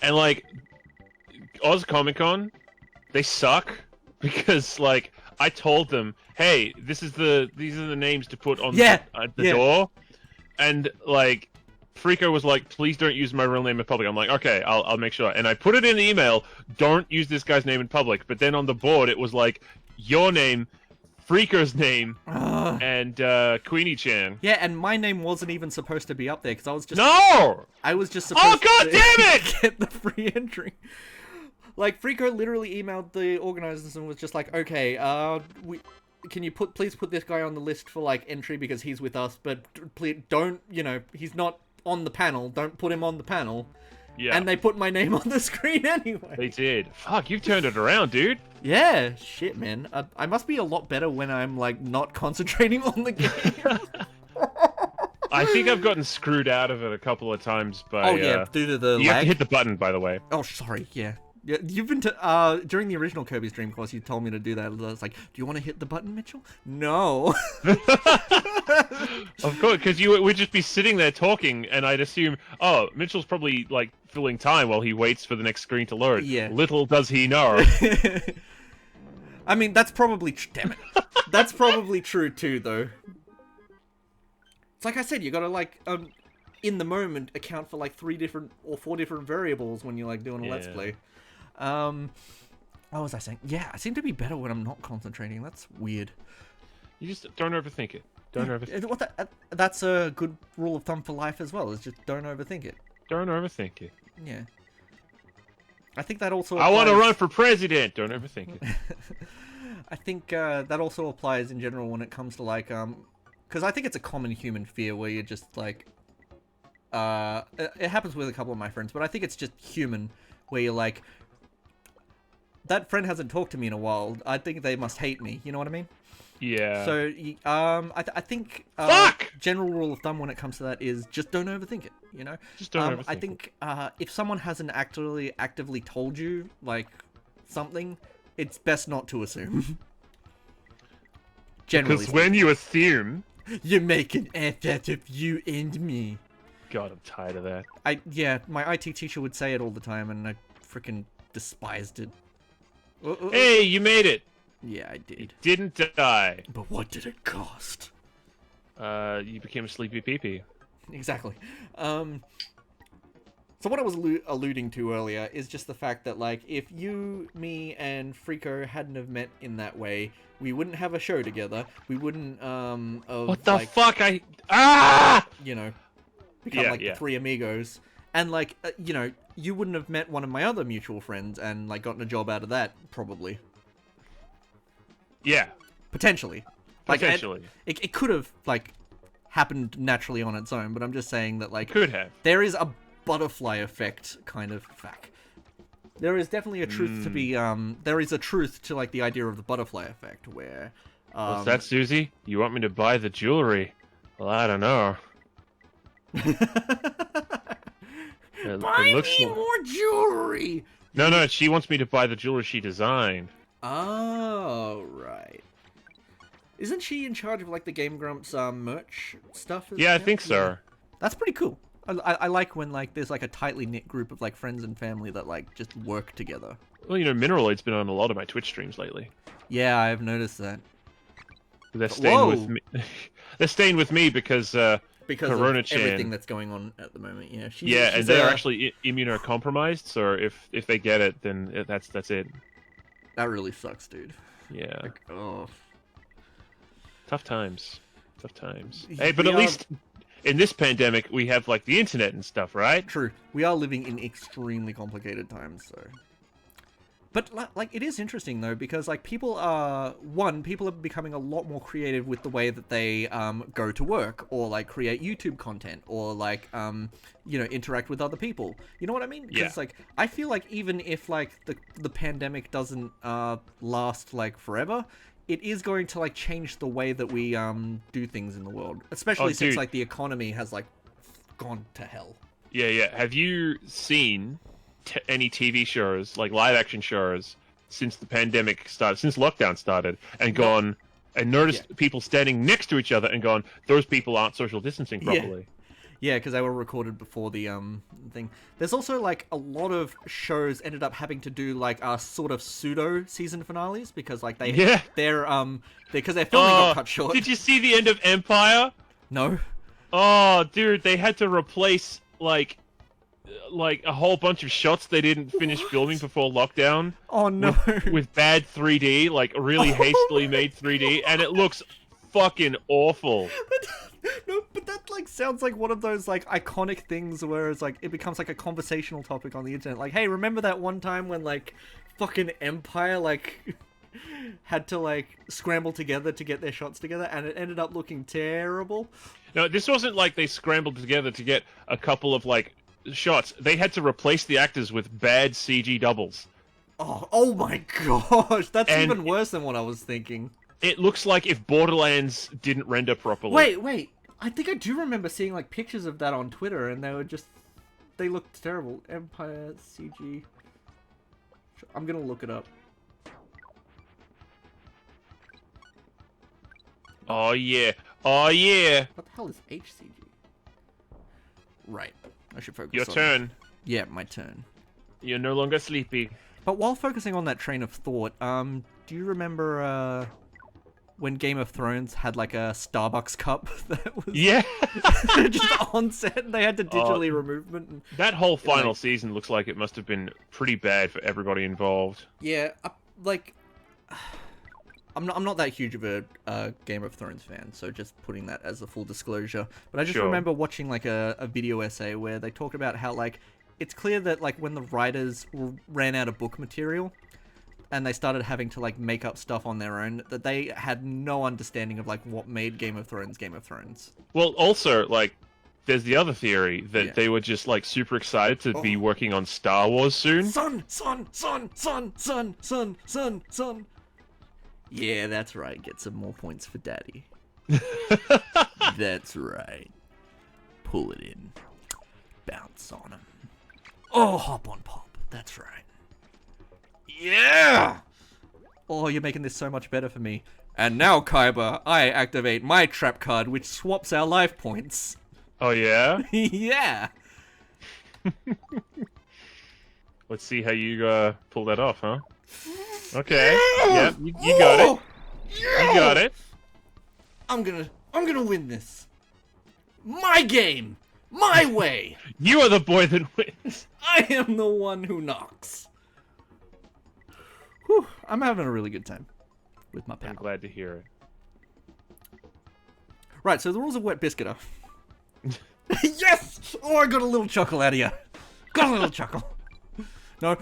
And like Oz Comic Con, they suck because like I told them, hey, these are the names to put on the door, and like Frico was like, please don't use my real name in public. I'm like, okay, I'll make sure. And I put it in the email, don't use this guy's name in public. But then on the board, it was like, your name, Frico's name, and Queenie-chan. Yeah, and my name wasn't even supposed to be up there, because I was just... No! I was just supposed God to damn it! get the free entry. Like, Frico literally emailed the organizers and was just like, okay, can you please put this guy on the list for, like, entry because he's with us, but please don't, he's not on the panel, don't put him on the panel. Yeah. And they put my name on the screen anyway. They did. Fuck, you've turned it around, dude. Yeah, shit, man. I must be a lot better when I'm, like, not concentrating on the game. I think I've gotten screwed out of it a couple of times by... Oh, yeah, due to the lag. You have to hit the button, by the way. Oh, sorry, yeah. Yeah, you've been to, during the original Kirby's Dreamcourse, you told me to do that. I was like, do you want to hit the button, Mitchell? No. Of course, because you would just be sitting there talking, and I'd assume, oh, Mitchell's probably, like, filling time while he waits for the next screen to load. Yeah. Little does he know. I mean, that's probably... Damn it. That's probably true, too, though. It's like I said, you gotta, like, in the moment, account for, like, 3 different or 4 different variables when you're, like, doing a Let's Play. What was I saying? Yeah, I seem to be better when I'm not concentrating. That's weird. You just don't overthink it. Don't overthink it. That's a good rule of thumb for life as well, is just don't overthink it. Don't overthink it. Yeah. I think that also applies... I want to run for president! Don't overthink it. I think that also applies in general when it comes to, like, because I think it's a common human fear where you're just, like, it happens with a couple of my friends, but I think it's just human where you're like, that friend hasn't talked to me in a while. I think they must hate me. You know what I mean? Yeah. So, I think Fuck! General rule of thumb when it comes to that is just don't overthink it. You know? Just don't overthink I think if someone hasn't actively told you like something, it's best not to assume. Generally, because when you assume, you make an F out of you and me. God, I'm tired of that. Yeah, my IT teacher would say it all the time, and I freaking despised it. Hey, you made it! Yeah, I did. You didn't die. But what did it cost? You became a sleepy peepee. Exactly. So what I was alluding to earlier is just the fact that, like, if you, me, and Frico hadn't have met in that way, we wouldn't have a show together. We wouldn't, what the fuck? You know, become, the 3 amigos. And, like, you wouldn't have met one of my other mutual friends and, like, gotten a job out of that, probably. Yeah. Potentially. Like, potentially. It could have, like, happened naturally on its own, but I'm just saying that, like... Could have. There is a butterfly effect kind of fact. There is definitely a truth to be, there is a truth to, like, the idea of the butterfly effect, where... What's that, Susie? You want me to buy the jewelry? Well, I don't know. Buy me more jewelry! No, she wants me to buy the jewelry she designed. Oh, right. Isn't she in charge of, like, the Game Grumps merch stuff? Yeah, I think so. That's pretty cool. I like when, like, there's, like, a tightly knit group of, like, friends and family that, like, just work together. Well, Mineraloid's been on a lot of my Twitch streams lately. Yeah, I've noticed that. They're staying with me. They're staying with me because Corona-chan, of everything that's going on at the moment. Yeah, she's and they're actually immunocompromised. So if they get it, then that's it. That really sucks, dude. Yeah. Like, oh. Tough times. Hey, but at least in this pandemic, we have, like, the internet and stuff, right? True. We are living in extremely complicated times, so... But, like, it is interesting, though, because, like, people are becoming a lot more creative with the way that they, go to work, or, like, create YouTube content, or, like, interact with other people. You know what I mean? Because, like, I feel like even if, like, the pandemic doesn't, last, like, forever, it is going to, like, change the way that we, do things in the world. Especially since, like, the economy has, like, gone to hell. Yeah. Have you seen... any TV shows, like live-action shows, since the pandemic started, since lockdown started, and gone and noticed people standing next to each other and gone, those people aren't social distancing properly? Yeah, because they were recorded before the thing. There's also like a lot of shows ended up having to do like sort of pseudo season finales because like they're because their filming got cut short. Did you see the end of Empire? No. Oh, dude, they had to replace like a whole bunch of shots they didn't finish filming before lockdown. Oh no. With bad 3D, like really hastily made 3D, and it looks fucking awful. No, but that like sounds like one of those like iconic things where it's like it becomes like a conversational topic on the internet. Like, hey, remember that one time when like fucking Empire like had to like scramble together to get their shots together, and it ended up looking terrible. No, this wasn't like they scrambled together to get a couple of like shots. They had to replace the actors with bad CG doubles. Oh my gosh, that's even worse than what I was thinking. It looks like if Borderlands didn't render properly. Wait. I think I do remember seeing like pictures of that on Twitter, and they looked terrible. Empire CG. I'm gonna look it up. Oh yeah. Oh yeah. What the hell is HCG? Right. I should focus Your on turn. Yeah, my turn. You're no longer sleepy. But while focusing on that train of thought, do you remember when Game of Thrones had like a Starbucks cup that was just on set? They had to digitally remove it. And, that whole final season looks like it must have been pretty bad for everybody involved. Yeah, I'm not that huge of a Game of Thrones fan, so just putting that as a full disclosure. But I just remember watching like a video essay where they talk about how like it's clear that like when the writers ran out of book material and they started having to like make up stuff on their own, that they had no understanding of like what made Game of Thrones. Well, also like there's the other theory that they were just like super excited to be working on Star Wars soon. Son. Yeah, that's right. Get some more points for Daddy. That's right. Pull it in. Bounce on him. Oh, hop on pop. That's right. Yeah! Oh, you're making this so much better for me. And now, Kaiba, I activate my trap card, which swaps our life points. Oh, yeah? Yeah! Let's see how you pull that off, huh? Okay. Yeah, you got it. You got it. I'm gonna win this. My game! My way! You are the boy that wins. I am the one who knocks. Whew, I'm having a really good time with my pal. I'm glad to hear it. Right, so the rules of Wet Biscuit are... Yes! Oh, I got a little chuckle out of you. Got a little chuckle. No!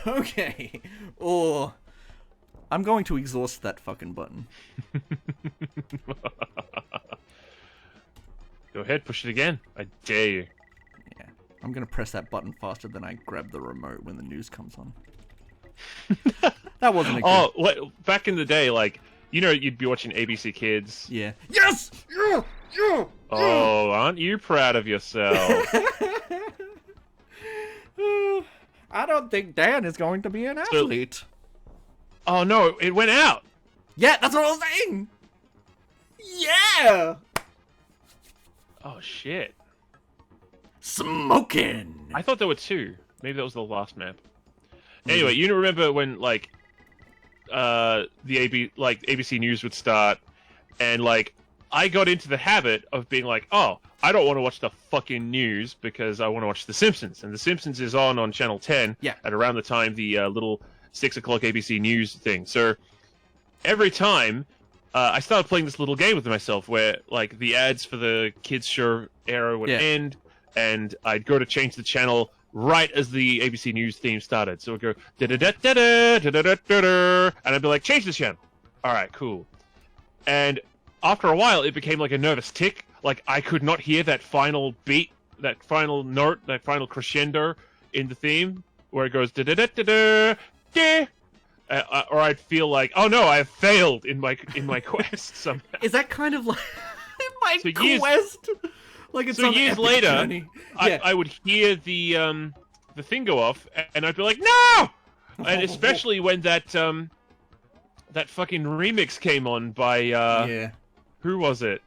Okay. Oh. I'm going to exhaust that fucking button. Go ahead, push it again. I dare you. Yeah. I'm gonna press that button faster than I grab the remote when the news comes on. That wasn't a good... Oh, back in the day, like, you know, you'd be watching ABC Kids. Yeah. Yes! Yeah! Oh, aren't you proud of yourself? I don't think Dan is going to be an athlete. Oh no, it went out! Yeah, that's what I was saying! Yeah! Oh shit. Smoking! I thought there were two. Maybe that was the last map. Anyway, you remember when, like, the ABC News would start, and, like, I got into the habit of being like, oh, I don't want to watch the fucking news because I want to watch The Simpsons. And The Simpsons is on Channel 10 at around the time the little 6 o'clock ABC News thing. So every time I started playing this little game with myself where, like, the ads for the kids show era would end, and I'd go to change the channel right as the ABC News theme started. So it would go da-da-da-da-da, and I'd be like, change this channel. All right, cool. And after a while, it became like a nervous tick. Like, I could not hear that final beat, that final note, that final crescendo in the theme, where it goes da-da-da-da-da, or I'd feel like, oh no, I've failed in my quest somehow. Is that kind of like my quest? Like it's so years later, I would hear the thing go off, and I'd be like, no! And especially when that fucking remix came on by Who was it?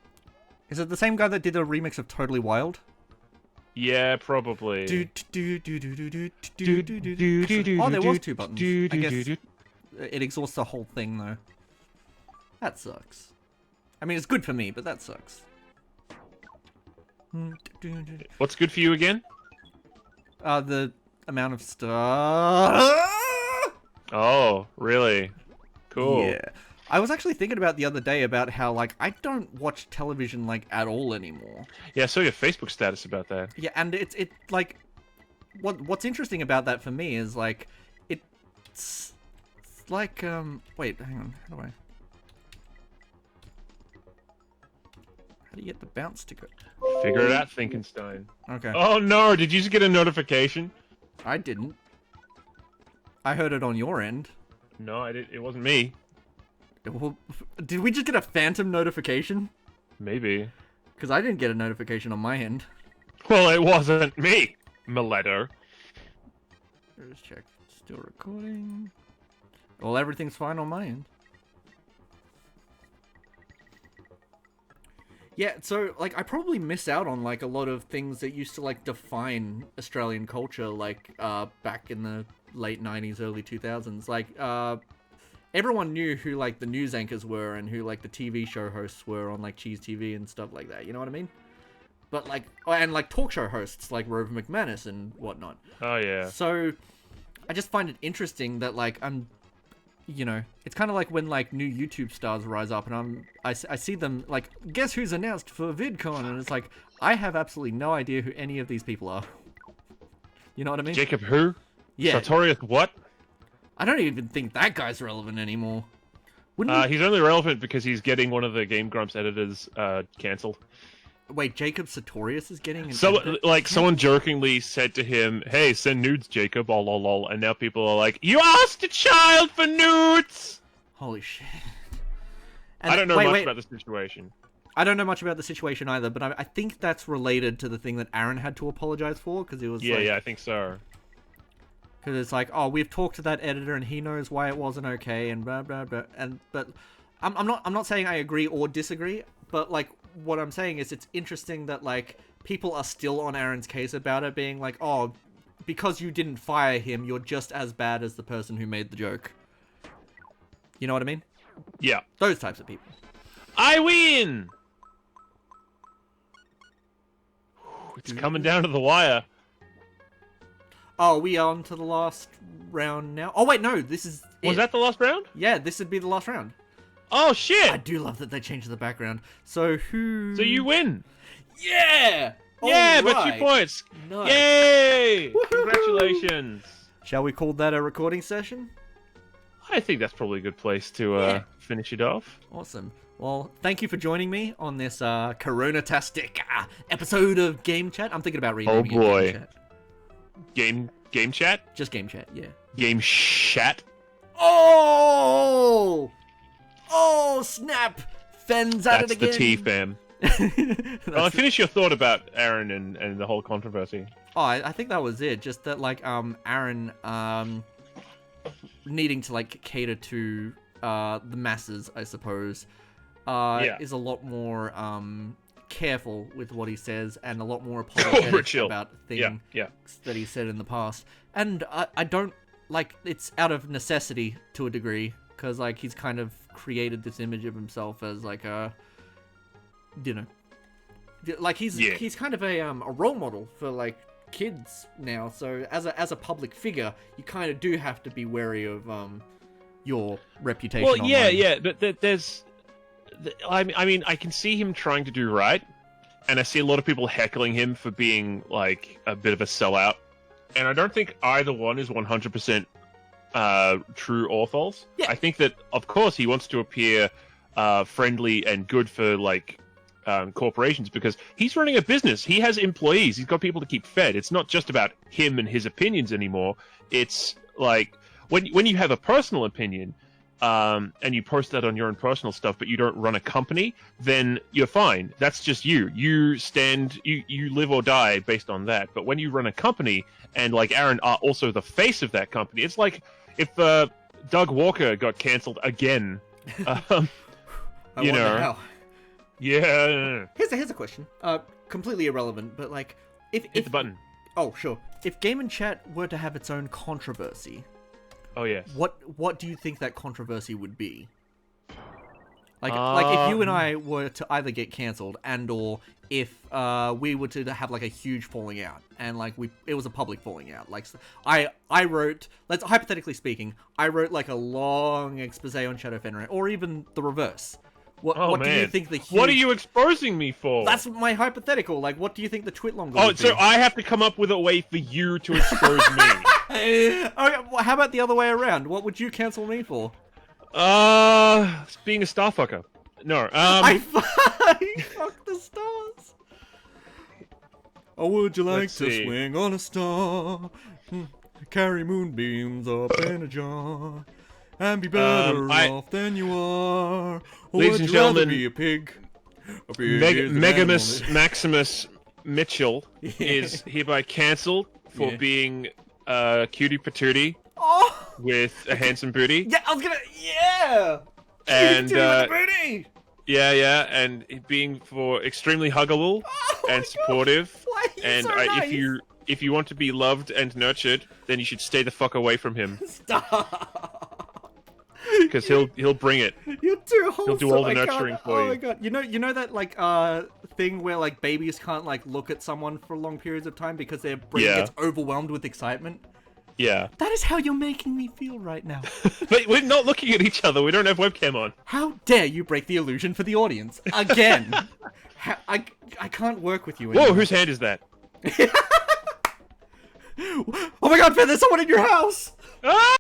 Is it the same guy that did a remix of Totally Wild? Yeah, probably. Oh, there was 2 buttons. I guess it exhausts the whole thing, though. That sucks. I mean, it's good for me, but that sucks. What's good for you again? The amount of stuff. Oh, really? Cool. Yeah. I was actually thinking about the other day about how, like, I don't watch television, like, at all anymore. Yeah, I saw your Facebook status about that. Yeah, and it's like, what's interesting about that for me is, like, it's like, wait, hang on, how do you get the bounce to go? Figure it out, Finkenstein. Okay. Oh no, did you just get a notification? I didn't. I heard it on your end. No, I did. It wasn't me. Well, did we just get a phantom notification? Maybe. Because I didn't get a notification on my end. Well, it wasn't me, Mileto. Let's check. Still recording. Well, everything's fine on my end. Yeah, so, like, I probably miss out on, like, a lot of things that used to, like, define Australian culture, like, back in the late 90s, early 2000s. Like, everyone knew who, like, the news anchors were and who, like, the TV show hosts were on, like, Cheese TV and stuff like that, you know what I mean? But, like, and, like, talk show hosts, like Rover McManus and whatnot. Oh, yeah. So, I just find it interesting that, like, you know, it's kind of like when, like, new YouTube stars rise up and I see them, like, guess who's announced for VidCon? And it's like, I have absolutely no idea who any of these people are. You know what I mean? Jacob who? Yeah. Sartorius what? I don't even think that guy's relevant anymore. Wouldn't He's only relevant because he's getting one of the Game Grumps editors cancelled. Wait, Jacob Sartorius is getting an someone jokingly said to him, "Hey, send nudes, Jacob." Lol, lol, lol. And now people are like, "You asked a child for nudes." Holy shit! And I don't know much about the situation. I don't know much about the situation either, but I think that's related to the thing that Aaron had to apologize for because it was yeah, I think so. Because it's like, oh, we've talked to that editor and he knows why it wasn't okay and blah blah blah. But I'm not saying I agree or disagree, but like. What I'm saying is it's interesting that, like, people are still on Aaron's case about it, being like, oh, because you didn't fire him, you're just as bad as the person who made the joke. You know what I mean? Yeah. Those types of people. I win! It's coming down to the wire. Oh, we are on to the last round now? Oh, wait, no, this is Was that the last round? Yeah, this would be the last round. Oh, shit! I do love that they changed the background. So who... So you win! Yeah! Yeah, but 2 points! Nice. Yay! Congratulations! Shall we call that a recording session? I think that's probably a good place to finish it off. Awesome. Well, thank you for joining me on this Corona-tastic episode of Game Chat. I'm thinking about renaming it Game Chat. Game Chat? Just Game Chat, yeah. Game Chat? Oh! Oh, snap! Fen's at it again. That's the T, fam. Well, finish your thought about Aaron and the whole controversy. Oh, I think that was it. Just that, like, Aaron, needing to, like, cater to, the masses, I suppose, is a lot more, careful with what he says and a lot more apologetic about things that he said in the past. And I don't, like, it's out of necessity to a degree, because, like, he's kind of created this image of himself as, like, a, you know, like, he's kind of a role model for, like, kids now. So as a public figure, you kind of do have to be wary of your reputation. Well, yeah, but I mean, I can see him trying to do right, and I see a lot of people heckling him for being, like, a bit of a sellout, and I don't think either one is 100% true or false. Yeah. I think that, of course, he wants to appear friendly and good for, like, corporations, because he's running a business. He has employees. He's got people to keep fed. It's not just about him and his opinions anymore. It's like when you have a personal opinion and you post that on your own personal stuff, but you don't run a company, then you're fine. That's just you. You live or die based on that. But when you run a company, and like Aaron are also the face of that company, it's like if Doug Walker got cancelled again. You know. Yeah. Here's a question. Completely irrelevant, but like, Hit the button. Oh, sure. If Game and Chat were to have its own controversy, Oh yes. what do you think that controversy would be? Like if you and I were to either get cancelled or if we were to have like a huge falling out and like it was a public falling out. Like I wrote, let's hypothetically speaking, I wrote like a long expose on Shadow Fenrir, or even the reverse. What do you think the huge... What are you exposing me for? That's my hypothetical. Like, what do you think the twit longer would be? So I have to come up with a way for you to expose me. Okay, well, how about the other way around? What would you cancel me for? Being a starfucker. No, I fuck the stars. Oh, would you like to swing on a star? Carry moonbeams up in a jar and be better off than you are. Or ladies and gentlemen, be a pig? MegaMitch Maximus Mitchell is hereby cancelled for being cutie patootie with a handsome booty. Yeah, I was gonna. Yeah. And booty. Yeah, and being for extremely huggable and supportive. Why are you and so nice? if you want to be loved and nurtured, then you should stay the fuck away from him. Stop. Because he'll bring it. You're too wholesome. He'll do all the nurturing for you. Oh my god! You know that like thing where like babies can't like look at someone for long periods of time because their brain gets overwhelmed with excitement. Yeah. That is how you're making me feel right now. But we're not looking at each other. We don't have webcam on. How dare you break the illusion for the audience again? I can't work with you anymore. Whoa! Whose hand is that? Oh my god, Finn, there's someone in your house! Ah!